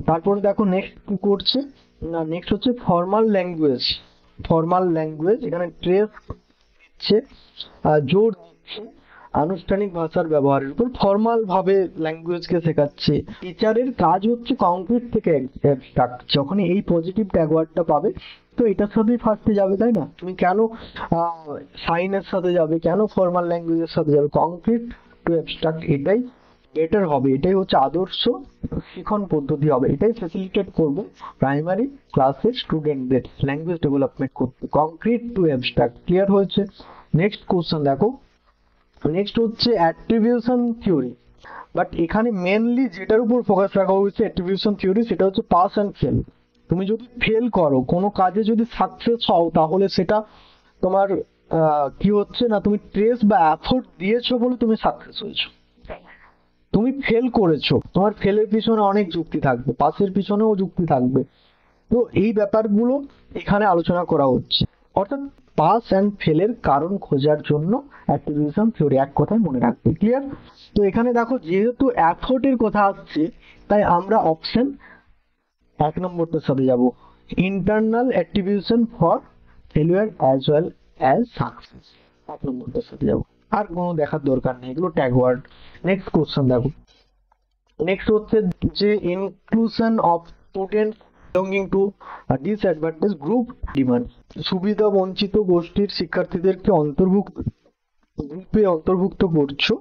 তারপরে দেখো নেক্সট কি করছে না, নেক্সট হচ্ছে ফর্মাল ল্যাঙ্গুয়েজ এখানে ট্রেস দিচ্ছে, জোর দিচ্ছে আনুষ্ঠানিক ভাষার ব্যবহারের উপর, ফর্মাল ভাবে ল্যাঙ্গুয়েজকে শেখাচ্ছে। টিচারের কাজ হচ্ছে কংক্রিট থেকে অ্যাবস্ট্রাক্ট। যখনই এই পজিটিভ ট্যাগ ওয়ার্ডটা পাবে, তো এটার সাথেই ফার্স্টে যাবে, তাই না? তুমি কেন সাইনের সাথে যাবে, কেন ফর্মাল ল্যাঙ্গুয়েজের সাথে যাবে, কংক্রিট টু অ্যাবস্ট্রাক্ট, এটাই বেটার হবে, এটাই হচ্ছে আদর্শ শিখন পদ্ধতি হবে, এটাই ফ্যাসিলিটেট করবে প্রাইমারি ক্লাসের স্টুডেন্টদের ল্যাঙ্গুয়েজ ডেভেলপমেন্ট করতে। কংক্রিট টু অ্যাবস্ট্রাক্ট, ক্লিয়ার হয়েছে? নেক্সট কোশ্চেন দেখো, নেক্সট হচ্ছে অ্যাট্রিবিউশন থিওরি। বাট এখানে মেনলি যেটার উপর ফোকাস রাখা হয়েছে অ্যাট্রিবিউশন থিওরি, সেটা হচ্ছে পাস অ্যান্ড ফেল। তুমি যদি ফেল করো, কোনো কাজে যদি সাকসেস হও, তাহলে সেটা তোমার কি হচ্ছে না, তুমি ট্রেস বা এফোর্ট দিয়েছো বলে তুমি সাকসেস হয়েছো। তুমি ফেল করেছো, তোমার ফেলের পিছনে অনেক যুক্তি থাকবে, পাসের পিছনেও যুক্তি থাকবে। তো এই ব্যাপারগুলো এখানে আলোচনা করা হচ্ছে, অর্থাৎ পাস অ্যান্ড ফেলের কারণ খোঁজার জন্য অ্যাট্রিবিউশন থিওরি, এক কথায় মনে রাখবে। ক্লিয়ার? তো এখানে দেখো, যেহেতু এফোর্টের কথা আসছে, তাই আমরা অপশন 1 নম্বরটার সাথে যাব, internal attribution for failure as well as success, 1 নম্বরটার সাথে যাব। আর কোনো দেখার দরকার নেই, এগুলো ট্যাগ ওয়ার্ড। নেক্সট কোশ্চেন দেখো, নেক্সট হচ্ছে যে inclusion of student belonging to disadvantage group demand, সুবিধা বঞ্চিত গোষ্ঠীর শিক্ষার্থীদেরকে অন্তর্ভুক্ত করছো,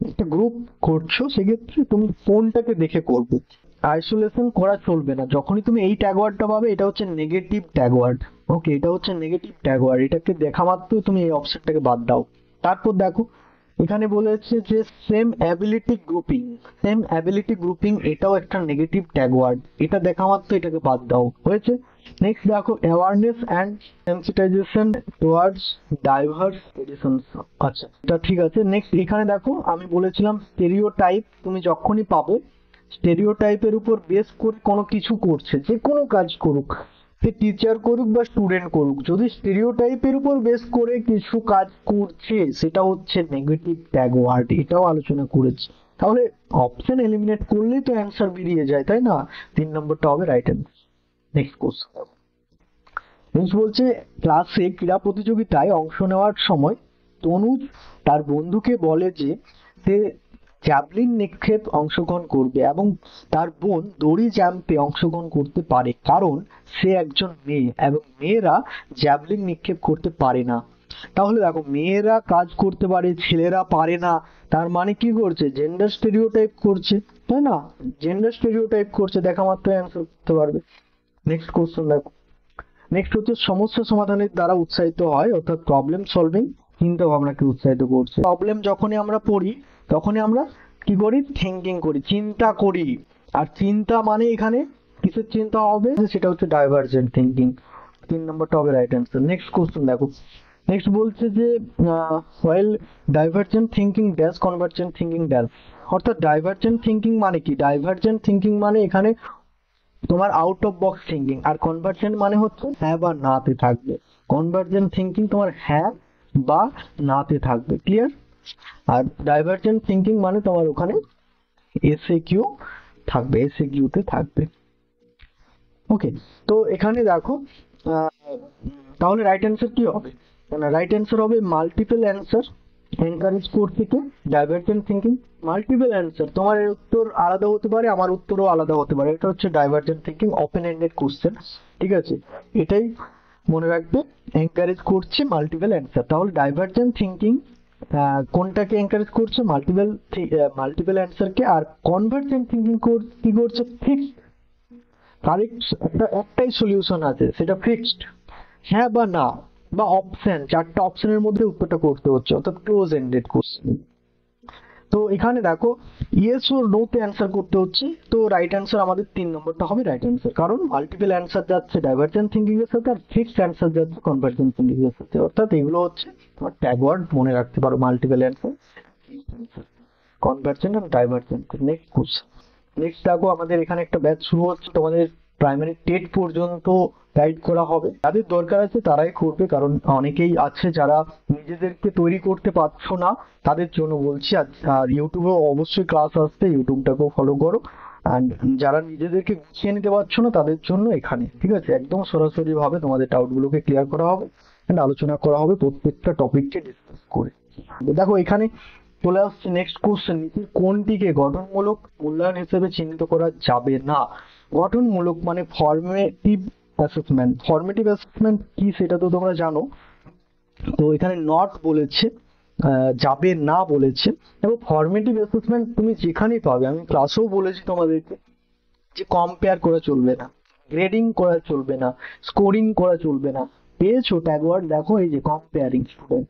একটা গ্রুপ করছো, সেক্ষেত্রে তুমি কোনটাকে দেখে করবে? আইসোলেশন করা চলবে না। যখনই তুমি এই ট্যাগ ওয়ার্ডটা পাবে, এটা হচ্ছে নেগেটিভ ট্যাগ ওয়ার্ড। ওকে, এটা হচ্ছে নেগেটিভ ট্যাগ ওয়ার্ড, এটাকে দেখা মাত্র তুমি এই অপশনটাকে বাদ দাও। তারপর দেখো, এখানে বলেছে যে same ability grouping, same ability grouping এটাও একটা নেগেটিভ ট্যাগ ওয়ার্ড, এটা দেখা মাত্র এটাকে বাদ দাও। হয়েছে? নেক্সট দেখো, awareness and sensitisation towards diverse editions. আচ্ছা, এটা ঠিক আছে। নেক্সট এখানে দেখো, আমি বলেছিলাম স্টেরিওটাইপ, তুমি যখনই পাবে স্টেরিওটাইপের উপর বেস করে কোনো কিছু করছে, যে কোনো কাজ করুক, সে টিচার করুক বা স্টুডেন্ট করুক, যদি স্টেরিওটাইপের উপর বেস করে কিছু কাজ করছে, সেটা হচ্ছে নেগেটিভ ট্যাগ ওয়ার্ড, এটাও আলোচনা করেছি। তাহলে অপশন এলিমিনেট করলেই তো অ্যান্সার বেরিয়ে যায়, তাই না? 3 নম্বরটা হবে right answer. Next question, next বলছে, ক্লাসে ক্রীড়া প্রতিযোগিতায় অংশ নেওয়ার সময় তনুজ তার বন্ধুকে বলে যে সে জ্যাভলিন নিক্ষেপ অংশগ্রহণ করবে এবং তার বোন দড়ি জাম্পে অংশগ্রহণ করতে পারে, কারণ সে একজন মেয়ে এবং মেয়েরা জ্যাভলিন নিক্ষেপ করতে পারে না। তাহলে দেখো, মেয়েরা কাজ করতে পারে, ছেলেরা পারে না, তার মানে কি করছে? জেন্ডার স্টেরিওটাইপ করছে, তাই না? জেন্ডার স্টেরিওটাইপ করছে, দেখা মাত্র অ্যান্সার করতে পারবে। নেক্সট কোশ্চেন দেখো, নেক্সট হচ্ছে সমস্যা সমাধানের দ্বারা উৎসাহিত হয়, অর্থাৎ প্রবলেম সলভিং চিন্তা ভাবনাকে উৎসাহিত করছে। প্রবলেম যখনই আমরা পড়ি, তখনই আমরা কি করি? থিঙ্কিং করি, চিন্তা করি। আর চিন্তা মানে এখানে কিসের চিন্তা হবে? সেটা হচ্ছে ডাইভার্জেন্ট থিঙ্কিং। 3 নম্বরটা হবে রাইট অ্যান্সার। নেক্সট কোশ্চেন দেখো, নেক্সট বলছে যে while divergent thinking dash convergent thinking dash, অর্থাৎ ডাইভার্জেন্ট থিঙ্কিং মানে কি? ডাইভার্জেন্ট থিঙ্কিং মানে এখানে তোমার আউট অফ বক্স থিঙ্কিং, আর কনভার্জেন্ট মানে হচ্ছে হ্যাঁ বা নাতে থাকবে। কনভার্জেন্ট থিঙ্কিং তোমার হ্যাঁ বা নাতে থাকবে। ক্লিয়ার? আর ডাইভার্জেন্ট থিঙ্কিং মানে তোমার ওখানে এসএ কিউ থাকবে, এসএ কিউতে থাকবে। ওকে, তো এখানে দেখো, তাহলে রাইট অ্যান্সার কি হবে? রাইট অ্যান্সার হবে মাল্টিপল অ্যান্সার এনকারেজ করতে কি ডাইভার্জেন্ট থিঙ্কিং। মাল্টিপল অ্যান্সার, তোমার এর উত্তর আলাদা হতে পারে, আমার উত্তরও আলাদা হতে পারে, এটা হচ্ছে divergent thinking, open ended question. ঠিক আছে, এটাই মনে রাখবে, এনকারেজ করছে মাল্টিপল অ্যান্সার। তাহলে ডাইভার্জেন্ট থিঙ্কিং কোনটাকে এনকারেজ করছে? মাল্টিপল অ্যান্সারকে। আর কনভার্জেন্ট থিঙ্কিং কি করছে? ফিক্সড, কারেক্ট একটাই সলিউশন আছে, সেটা ফিক্সড, হ্যাঁ বা না বা অপশন, 4টা অপশনের মধ্যে উত্তরটা করতে হচ্ছে, অর্থাৎ ক্লোজ এন্ডেড কোশ্চেন। তো এখানে দেখো, ইয়েস ওর নো তে অ্যান্সার করতে হচ্ছে। তো রাইট অ্যান্সার আমাদের 3 নম্বরটা হবে রাইট অ্যান্সার, কারণ মাল্টিপল অ্যান্সার যাচ্ছে ডাইভার্জেন্ট থিঙ্কিং এর সাথে, আর ফিক্সড অ্যান্সার যাচ্ছে কনভার্জেন্ট থিঙ্কিং এর সাথে। অর্থাৎ এগুলো হচ্ছে তোমার ট্যাগ ওয়ার্ড, মনে রাখতে পারো, মাল্টিপল অ্যান্সার, কনভার্জেন্ট আর ডাইভার্জেন্ট। নেক্সট কোশ্চেন, নেক্সট দেখো, আমাদের এখানে একটা ব্যাচ শুরু হচ্ছে, তোমাদের প্রাইমারি টেট পর্যন্ত গাইড করা হবে। যাদের দরকার আছে তারাই করবে, কারণ অনেকেই আছে যারা নিজেদেরকে তৈরি করতে পারছো না, তাদের জন্য বলছি। আর ইউটিউবে অবশ্যই ক্লাস আসছে, ইউটিউবটাকেও ফলো করো। অ্যান্ড যারা নিজেদেরকে গুছিয়ে নিতে পারছো না, তাদের জন্য এখানে, ঠিক আছে, একদম সরাসরি ভাবে তোমাদের ডাউট গুলোকে ক্লিয়ার করা হবে এন্ড আলোচনা করা হবে প্রত্যেকটা টপিককে ডিসকাস করে। দেখো, এখানে চলে আসছে নেক্সট কোশ্চেন, নীতির কোনটিকে গঠনমূলক মূল্যায়ন হিসেবে চিহ্নিত করা যাবে না? গঠনমূলক মানে ফর্মেটিভ অ্যাসেসমেন্ট। ফর্মেটিভ অ্যাসেসমেন্ট কি সেটা তো তোমরা জানো। তো এখানে নট বলেছে, যাবে না বলেছে। এবং ফর্মেটিভ অ্যাসেসমেন্ট তুমি যেখানেই পাবে, আমি ক্লাসেও বলেছি তোমাদেরকে যে কম্পেয়ার করা চলবে না, গ্রেডিং করা চলবে না, স্কোরিং করা চলবে না। পেয়েছো ট্যাগ ওয়ার্ড, দেখো এই যে কম্পেয়ারিং স্টুডেন্ট,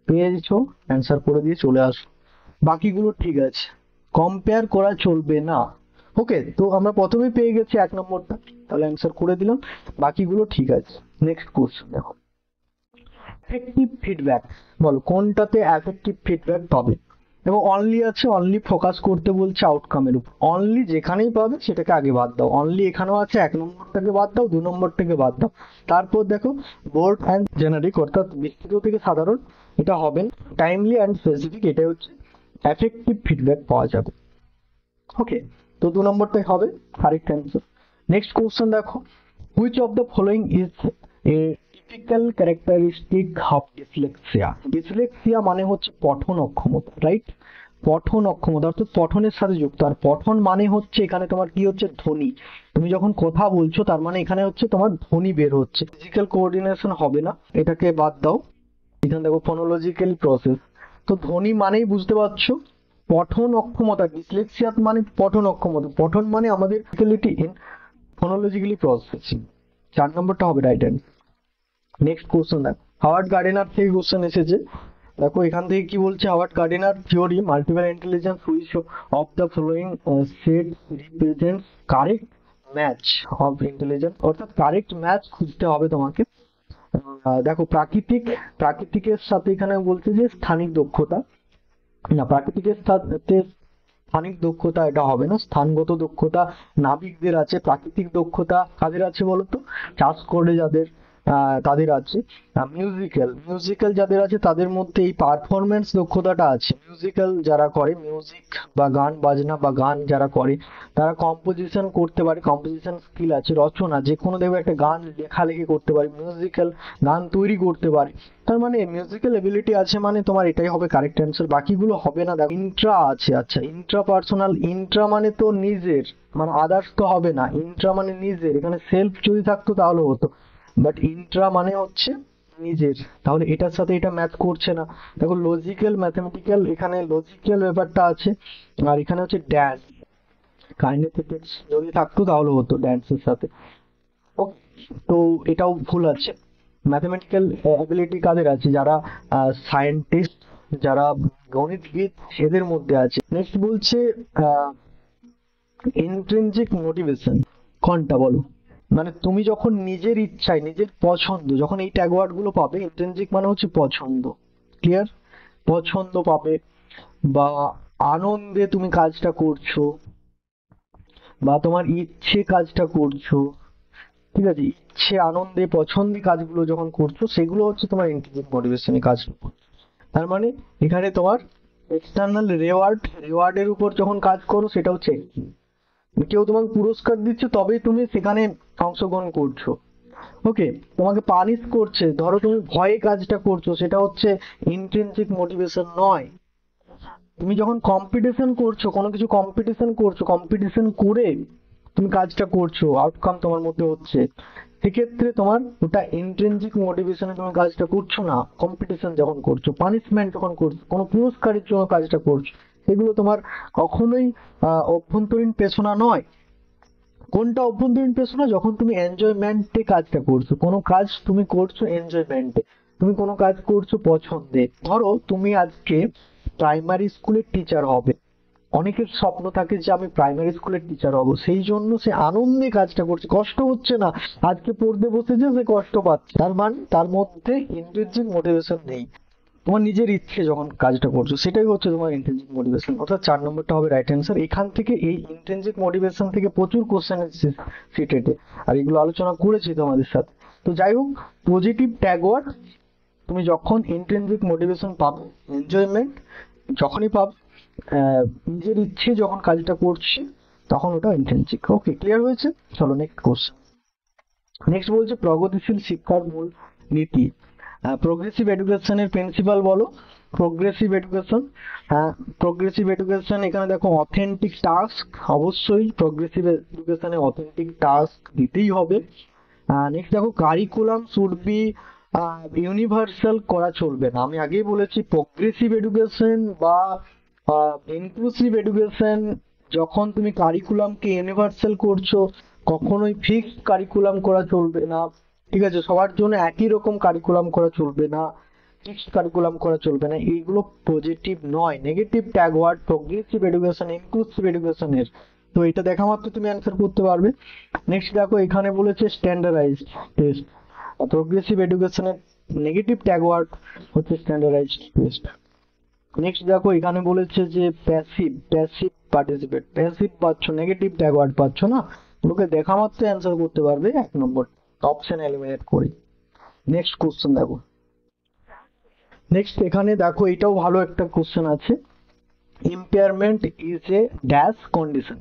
পেয়েছো, অ্যান্সার করে দিয়ে চলে আসো, বাকিগুলো ঠিক আছে, কম্পেয়ার করা চলবে না। ওকে, তো আমরা প্রথমেই পেয়ে গেছি 1 নম্বরটা, তাহলে অ্যান্সার করে দিলাম, বাকিগুলো ঠিক আছে। নেক্সট কোশ্চেন দেখো, এফেক্টিভ ফিডব্যাক, বলো কোনটাতে এফেক্টিভ ফিডব্যাক পাবে। এবং অনলি আছে, অনলি ফোকাস করতে বলছে আউটকামের উপর, অনলি যেখানেই পাবে সেটাকে আগে বাদ দাও। অনলি এখানেও আছে, 1 নম্বরটাকে বাদ দাও, 2 নম্বরটাকে বাদ দাও। তারপর দেখো বোর্ড অ্যান্ড জেনারিক, অর্থাৎ বিস্তৃত থেকে সাধারণ, এটা হবে না। টাইমলি অ্যান্ড স্পেসিফিক, এটা হচ্ছে এফেক্টিভ ফিডব্যাক পাওয়া যাবে। ওকে, তো 2 নম্বরটাই হবে কারেক্ট অ্যান্সার। নেক্সট কোশ্চেন দেখো, which of the following is a typical characteristic of dyslexia. Dyslexia মানে হচ্ছে পঠন অক্ষমতা, রাইট? পঠন অক্ষমতা অর্থাৎ পঠনের সাথে যুক্ত। আর পঠন মানে হচ্ছে এখানে তোমার কি হচ্ছে, ধ্বনি। তুমি যখন কথা বলছো তার মানে এখানে হচ্ছে তোমার ধ্বনি বের হচ্ছে, ফিজিক্যাল কোঅর্ডিনেশন হবে না, এটাকে বাদ দাও। এখানে দেখো ফোনোলজিক্যাল প্রসেস, তো ধ্বনি মানেই বুঝতে পারছো পঠন অক্ষমতা। ডিসলেক্সিয়া মানে পঠন অক্ষমতা, পঠন মানে আমাদের ডিফিকাল্টি ইন ফোনোলজিক্যালি প্রসেসিং। 4 নম্বরটা হবে রাইট অ্যান্সার। নেক্সট কোশ্চেন দেখো, হাওয়ার্ড গার্ডেনার থেকে কোশ্চেন এসেছে। দেখো এখান থেকে কি বলছে, Howard gardener theory multiple intelligence which of the following set represents correct match of intelligence, অর্থাৎ কারেক্ট ম্যাচ খুঁজতে হবে তোমাকে। দেখো প্রাকৃতিকের সাথে এখানে বলছে যে স্থানিক দক্ষতা, না প্রাকৃতিকের সাথে স্থানিক দক্ষতা এটা হবে না, স্থানগত দক্ষতা নাবিকদের আছে। প্রাকৃতিক দক্ষতা কাদের আছে বলতো, চাষ করে যাদের, তাদের আছে। মিউজিক্যাল যাদের আছে তাদের মধ্যে এই পারফরমেন্স দক্ষতাটা আছে। মিউজিক্যাল যারা করে, মিউজিক বা গান বাজনা বা গান যারা করে, তারা কম্পোজিশন করতে পারে, কম্পোজিশন স্কিল আছে। রচনা, যে কোনো দেখবে একটা গান লেখালেখি করতে পারে, মিউজিক্যাল গান তৈরি করতে পারে। তার মানে মিউজিক্যাল এবিলিটি আছে, মানে তোমার এটাই হবে কারেক্ট অ্যান্সার, বাকিগুলো হবে না। দেখো ইন্ট্রা আছে, আচ্ছা ইন্ট্রা পার্সোনাল, ইন্ট্রা মানে তো নিজের, মানে আদার্স তো হবে না, ইন্ট্রা মানে নিজের। এখানে সেলফ যদি থাকতো তাহলে হতো, বাট ইন্ট্রা মানে হচ্ছে নিজের, তাহলে এটার সাথে এটা ম্যাচ করছে না। দেখো লজিক্যাল ম্যাথমেটিক্যাল, এখানে লজিক্যাল ব্যাপারটা আছে, আর এখানে হচ্ছে ড্যান্স কাইনেথেটিক্স, যদি থাকতো তাহলে হতো ড্যান্সের সাথে। ওকে, তো এটাও ভুল আছে। ম্যাথমেটিক্যাল অ্যাবিলিটি কাদের আছে, যারা সায়েন্টিস্ট, যারা গণিতবিদ, এদের মধ্যে আছে। নেক্সট বলছে ইন্ট্রিনজিক মোটিভেশন, কোনটা বলো? মানে তুমি যখন নিজের ইচ্ছায়, নিজের পছন্দ, যখন এই ট্যাগ ওয়ার্ড গুলো পাবে, ইন্ট্রিনজিক মানে হচ্ছে পছন্দ, ক্লিয়ার? পছন্দ পাবে, বা আনন্দে তুমি কাজটা করছো, বা তোমার ইচ্ছে কাজটা করছো, ঠিক আছে, ইচ্ছে আনন্দে পছন্দে কাজগুলো যখন করছো, সেগুলো হচ্ছে তোমার ইন্ট্রিনসিক মোটিভেশনে কাজ করছে। তার মানে এখানে তোমার এক্সটার্নাল রেওয়ার্ডের উপর যখন কাজ করো সেটা হচ্ছে external। কেউ তোমাকে পুরস্কার দিচ্ছে তবেই তুমি সেখানে অংশগ্রহণ করছো। ওকে, তোমাকে পানিশ করছে, ধরো তুমি ভয়ে কাজটা করছো, সেটা হচ্ছে ইন্ট্রিনসিক মোটিভেশন নয়। তুমি যখন কম্পিটিশন করছো, কোনো কিছু কম্পিটিশন করছো, কম্পিটিশন করে তুমি কাজটা করছো, আউটকাম তোমার মধ্যে হচ্ছে, সেক্ষেত্রে তোমার ওটা ইন্ট্রিনসিক মোটিভেশনে তুমি কাজটা করছো না। কম্পিটিশন যখন করছো, পানিশমেন্ট যখন করছো, কোনো পুরস্কারের জন্য কাজটা করছো, সেগুলো তোমার কখনোই অভ্যন্তরীণ পেশনা নয়। কোনটা অভ্যন্তরীণ পেশনা? যখন তুমি এনজয়মেন্টে কাজটা করছো, কোনো কাজ তুমি করছো এনজয়মেন্টে, তুমি কোনো কাজ করছো পছন্দে। ধরো তুমি আজকে প্রাইমারি স্কুলের টিচার হবে, অনেকের স্বপ্ন থাকে যে আমি প্রাইমারি স্কুলের টিচার হব, সেই জন্য সে আনন্দে কাজটা করছে, কষ্ট হচ্ছে না। আজকে পড়তে বসেছে, সে কষ্ট পাচ্ছে, তার মানে তার মধ্যে ইন্ট্রিনসিক মোটিভেশন নেই। তোমার নিজের ইচ্ছে যখন কাজটা করছো, সেটাই হচ্ছে তোমার ইন্ট্রিনসিক মোটিভেশন, অর্থাৎ 4 নম্বরটা হবে রাইট অ্যান্সার। এখান থেকে এই ইন্ট্রিনসিক মোটিভেশন থেকে প্রচুর কোশ্চেন এসেছে সিটেটে, আর এগুলো আলোচনা করেছি তোমাদের সাথে। তো যাই হোক, পজিটিভ ট্যাগ ওয়ার্ড তুমি যখন ইন্ট্রিনসিক মোটিভেশন পাবে, এনজয়মেন্ট যখনই পাবে, নিজের ইচ্ছে যখন কাজটা করছি, তখন ওটা ইন্ট্রিনসিক। ওকে, ক্লিয়ার হয়েছে? চলো নেক্সট কোশ্চেন। নেক্সট বলছে প্রগতিশীল শিক্ষার মূল নীতি। প্রোগ্রেসিভ এডুকেশনের প্রিন্সিপাল বলো। প্রোগ্রেসিভ এডুকেশন, হ্যাঁ প্রোগ্রেসিভ এডুকেশন, এখানে দেখো অথেন্টিক টাস্ক, অবশ্যই প্রোগ্রেসিভ এডুকেশনে অথেন্টিক টাস্ক দিতেই হবে। নেক্সট দেখো কারিকুলাম শুড বি ইউনিভার্সাল করা চলবে না। আমি আগেই বলেছি প্রগ্রেসিভ এডুকেশন বা ইনক্লুসিভ এডুকেশন, যখন তুমি কারিকুলামকে ইউনিভার্সাল করছো কখনোই ফিক্সড কারিকুলাম করা চলবে না। ঠিক আছে, সবার জন্য একই রকম কারিকুলাম করা চলবে না, ফিক্সড কারিকুলাম করা চলবে না। এইগুলো পজিটিভ নয়, negative tag word progressive education, inclusive এডুকেশনের। তো এটা দেখা মাত্র তুমি অ্যান্সার করতে পারবে। নেক্সট দেখো এখানে বলেছে স্ট্যান্ডার্ডাইজড টেস্ট। প্রগ্রেসিভ এডুকেশনের নেগেটিভ ট্যাগ ওয়ার্ড হচ্ছে স্ট্যান্ডার্ডাইজড টেস্ট। নেক্সট দেখো এখানে বলেছে যে প্যাসিভ পার্টিসিপেট, প্যাসিভ পাচ্ছ, নেগেটিভ ট্যাগ ওয়ার্ড পাচ্ছ না, ওকে দেখা মাত্র অ্যান্সার করতে পারবে 1 নম্বর, অপশন এলিমিনেট করে। নেক্সট কোশ্চেন দেখো, নেক্সট এখানে দেখো এটাও ভালো একটা কোশ্চেন আছে। Impairment is a dash condition.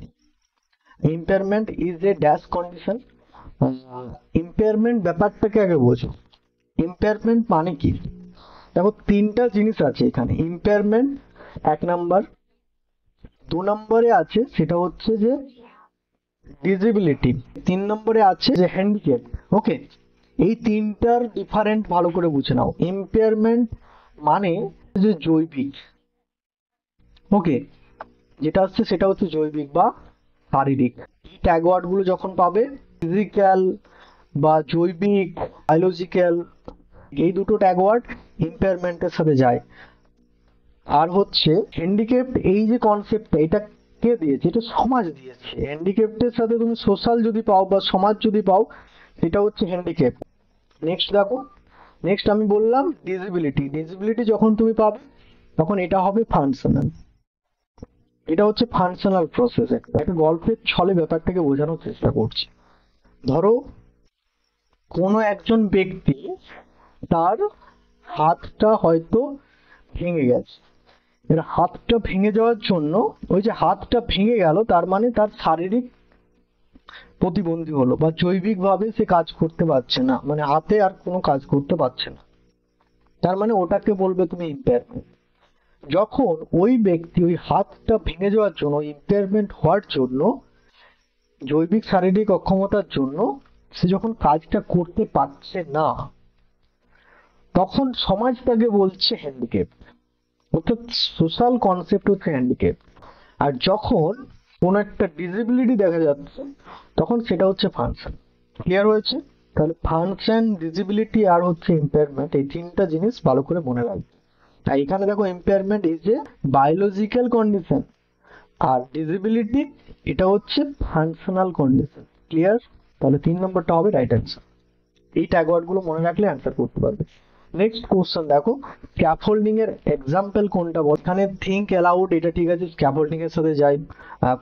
Impairment is a dash condition. Impairment ব্যাপারটাকে আগে বোঝো। ইম্পেয়ারমেন্ট মানে কি? দেখো তিনটা জিনিস আছে এখানে। ইম্পেয়ারমেন্ট 1 নম্বর, 2 নম্বরে আছে সেটা হচ্ছে যে ডিসেবিলিটি, 3 নম্বরে আছে যে হ্যান্ডিক্যাপ। ওকে, এই তিনটার ডিফারেন্ট ভালো করে বুঝে নাও। ইম্পেয়ারমেন্ট মানে যে জৈবিক, ওকে, যেটা হচ্ছে সেটা হচ্ছে জৈবিক বা শারীরিক। এই ট্যাগ ওয়ার্ড গুলো যখন পাবে, ফিজিক্যাল বা জৈবিক, বায়োলজিক্যাল, এই দুটো ট্যাগ ওয়ার্ড ইম্পেয়ারমেন্টের সাথে যায়। আর হচ্ছে হ্যান্ডিক্যাপ, এই যে কনসেপ্টটা, এটা কে দিয়েছে? এটা সমাজ দিয়েছে। হ্যান্ডিক্যাপের সাথে তুমি সোশ্যাল যদি পাও বা সমাজ যদি পাও, সেটা হচ্ছে হ্যান্ডিক্যাপ। নেক্সট দেখো, নেক্সট আমি বললাম ডিসেবিলিটি। ডিসেবিলিটি যখন তুমি পাবে তখন এটা হবে ফাংশনাল। এটা হচ্ছে ফাংশনাল প্রসেস। একটা গল্পের ছলে ব্যাপারটাকে বোঝানোর চেষ্টা করছি। ধরো কোনো একজন ব্যক্তি, তার হাতটা হয়তো ভেঙে গেছে। এর হাতটা ভেঙে যাওয়ার জন্য, ওই যে হাতটা ভেঙে গেল তার মানে তার শারীরিক প্রতিবন্ধী হলো বা জৈবিক ভাবে সে কাজ করতে পারছে না, মানে হাতে আর কোনো কাজ করতে পারছে না, তার মানে ওটাকে বলবে তুমি ইম্পেয়ারমেন্ট। যখন ওই ব্যক্তি ওই হাতটা ভেঙে যাওয়ার জন্য, ইম্পেয়ারমেন্ট হওয়ার জন্য, জৈবিক শারীরিক অক্ষমতার জন্য সে যখন কাজটা করতে পারছে না, তখন সমাজ তাকে বলছে হ্যান্ডিক্যাপ। অর্থাৎ সোশ্যাল কনসেপ্ট হচ্ছে হ্যান্ডিক্যাপ। আর যখন কোনো একটা ডিসেবিলিটি দেখা যাচ্ছে তখন সেটা হচ্ছে ফাংশন। ক্লিয়ার হয়েছে? তাহলে ফাংশন, ডিসেবিলিটি আর হচ্ছে ইম্পেয়ারমেন্ট, এই তিনটা জিনিস ভালো করে মনে রাখবে। আর এখানে দেখো impairment is a biological condition, আর ডিসেবিলিটি এটা হচ্ছে ফাংশনাল কন্ডিশন। ক্লিয়ার? তাহলে 3 নম্বরটা হবে রাইট অ্যান্সার। এই ট্যাগ ওয়ার্ড গুলো মনে রাখলে অ্যান্সার করতে পারবে। নেক্সট কোশ্চেন দেখো, স্ক্যাফোল্ডিং এর এক্সাম্পল কোনটা বল। এখানে থিঙ্ক অ্যালাউড, এটা ঠিক আছে, স্ক্যাফোল্ডিং এর সাথে যায়।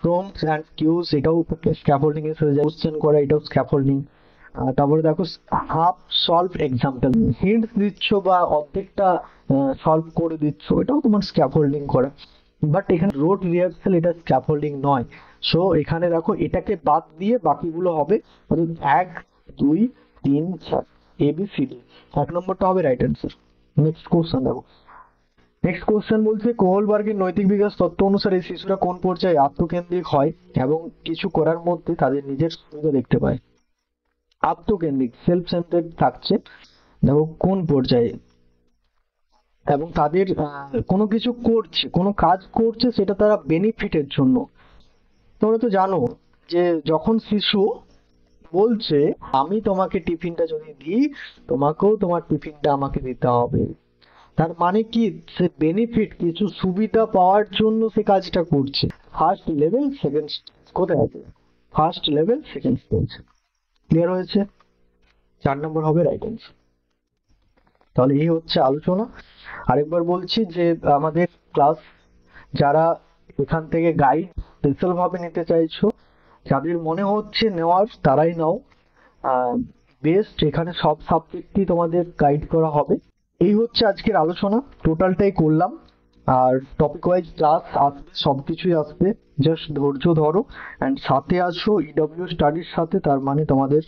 প্রম্পটস এন্ড কিউজ, এটাও স্ক্যাফোল্ডিং এর সাথে যায়। কোশ্চেন করা, এটাও স্ক্যাফোল্ডিং। তারপরে দেখো হাফ সলভ এক্সাম্পল, হিন্টস দিচ্ছ বা অর্ধেকটা সলভ করে দিচ্ছ, এটাও তোমার স্ক্যাফোল্ডিং করা। বাট এখানে রোড রিহার্সাল, এটা স্ক্যাফোল্ডিং নয়। সো এখানে দেখো এটাকে বাদ দিয়ে বাকিগুলো হবে 1, 2, 3, 4, ABCD। 1 নম্বরটা হবে রাইট অ্যান্সার। নেক্সট কোশ্চেন দেখো, নেক্সট কোশ্চেন বলছে কোহলবার্গের নৈতিক বিকাশ তত্ত্ব অনুসারে শিশুরা কোন পর্যায়ে আত্মকেন্দ্রিক হয় এবং কিছু করার মধ্যে তাদের নিজের সুবিধা দেখতে পায়। আত্মকেন্দ্রিক, সেলফ সেন্টার্ড থাকছে দেখো কোন পর্যায়ে, এবং তাদের কোনো কিছু করছে, কোনো কাজ করছে, সেটা তারা বেনিফিটের জন্য। তোমরা তো জানো যে যখন শিশু বলছে আমি তোমাকে টিফিনটা যদি দিই, তোমাকেও তোমার টিফিনটা আমাকে দিতে হবে, তার মানে কি? সে বেনিফিট, কিছু সুবিধা পাওয়ার জন্য সে কাজটা করছে। ফার্স্ট লেভেল, সেকেন্ড স্টেজ কোথায় আছে? First level, second stage. Clear হয়েছে? 4 নম্বর হবে রাইট অ্যান্সার। তাহলে এই হচ্ছে আলোচনা। আরেকবার বলছি যে আমাদের ক্লাস, যারা এখান থেকে গাইড স্পেশাল ভাবে নিতে চাইছো, যাদের মনে হচ্ছে নেওয়ার, তারাই নাও। বেস্ট, এখানে সব সাবজেক্টই তোমাদের গাইড করা হবে। এই হচ্ছে আজকের আলোচনা, টোটালটাই করলাম। আর টপিক ওয়াইজ ক্লাস আসবে, সবকিছুই আসবে, জাস্ট ধৈর্য ধরো অ্যান্ড সাথে আসো ইডব্লিউ স্টাডির সাথে, তার মানে তোমাদের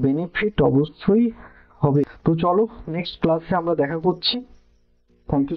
বেনিফিট অবশ্যই হবে। তো চলো নেক্সট ক্লাসে আমরা দেখা করছি। Thank you.